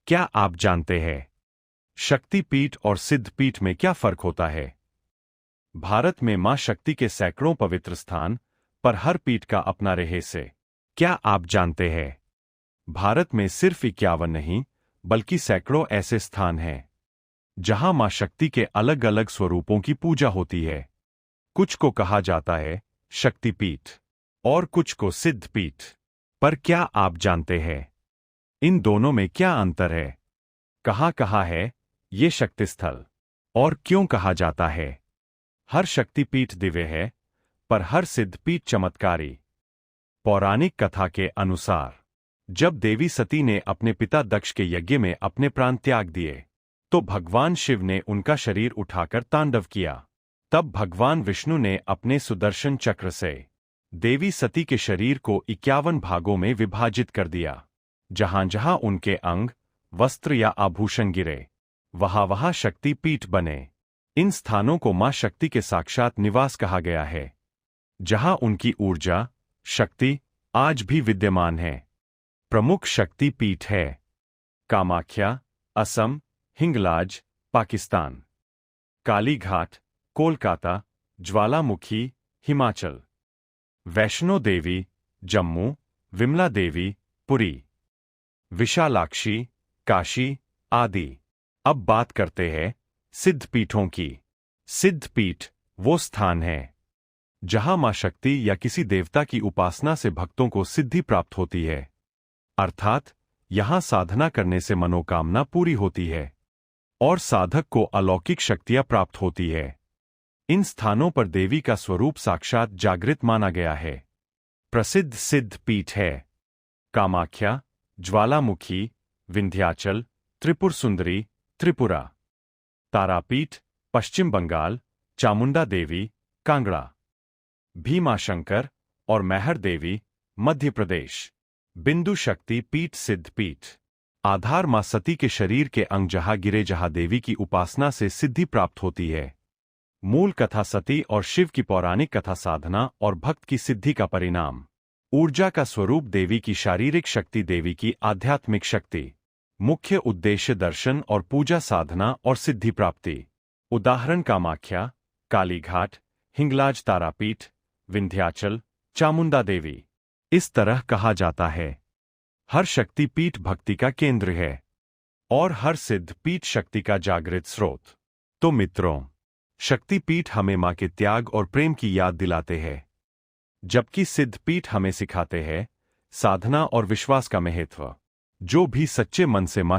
क्या आप जानते हैं शक्तिपीठ और सिद्धपीठ में क्या फर्क होता है? भारत में मां शक्ति के सैकड़ों पवित्र स्थान, पर हर पीठ का अपना रहस्य। क्या आप जानते हैं भारत में सिर्फ 51 नहीं, बल्कि सैकड़ों ऐसे स्थान हैं जहां मां शक्ति के अलग अलग स्वरूपों की पूजा होती है। कुछ को कहा जाता है शक्तिपीठ और कुछ को सिद्धपीठ। पर क्या आप जानते हैं इन दोनों में क्या अंतर है? कहाँ है ये शक्ति स्थल और क्यों कहा जाता है? हर शक्तिपीठ दिव्य है, पर हर सिद्धपीठ चमत्कारी। पौराणिक कथा के अनुसार जब देवी सती ने अपने पिता दक्ष के यज्ञ में अपने प्राण त्याग दिए, तो भगवान शिव ने उनका शरीर उठाकर तांडव किया। तब भगवान विष्णु ने अपने सुदर्शन चक्र से देवी सती के शरीर को 51 भागों में विभाजित कर दिया। जहां जहां उनके अंग, वस्त्र या आभूषण गिरे, वहां वहां शक्ति पीठ बने। इन स्थानों को मां शक्ति के साक्षात निवास कहा गया है, जहां उनकी ऊर्जा, शक्ति आज भी विद्यमान है। प्रमुख शक्ति पीठ है कामाख्या, असम, हिंगलाज, पाकिस्तान; कालीघाट, कोलकाता, ज्वालामुखी, हिमाचल; वैष्णो देवी, जम्मू; विमला देवी, पुरी; विशालाक्षी, काशी आदि। अब बात करते हैं सिद्धपीठों की। सिद्धपीठ वो स्थान है जहां मां शक्ति या किसी देवता की उपासना से भक्तों को सिद्धि प्राप्त होती है, अर्थात यहां साधना करने से मनोकामना पूरी होती है और साधक को अलौकिक शक्तियां प्राप्त होती है। इन स्थानों पर देवी का स्वरूप साक्षात जागृत माना गया है। प्रसिद्ध सिद्धपीठ है कामाख्या, ज्वालामुखी, विंध्याचल, त्रिपुर सुंदरी, त्रिपुरा; तारापीठ, पश्चिम बंगाल, चामुंडा देवी, कांगड़ा; भीमाशंकर और मैहर देवी, मध्य प्रदेश; बिंदु शक्ति पीठ सिद्धपीठ, आधार मां सती के शरीर के अंग जहां गिरे, जहां देवी की उपासना से सिद्धि प्राप्त होती है। मूल कथा सती और शिव की पौराणिक कथा साधना और भक्त की सिद्धि का परिणाम। ऊर्जा का स्वरूप देवी की शारीरिक शक्ति, देवी की आध्यात्मिक शक्ति। मुख्य उद्देश्य दर्शन और पूजा, साधना और सिद्धि प्राप्ति। उदाहरण कामाख्या, कालीघाट, हिंगलाज, तारापीठ, विंध्याचल, चामुंडा देवी। इस तरह कहा जाता है हर शक्तिपीठ भक्ति का केंद्र है और हर सिद्धपीठ शक्ति का जागृत स्रोत। तो मित्रों, शक्तिपीठ हमें मां के त्याग और प्रेम की याद दिलाते हैं, जबकि सिद्धपीठ हमें सिखाते हैं साधना और विश्वास का महत्व। जो भी सच्चे मन से मां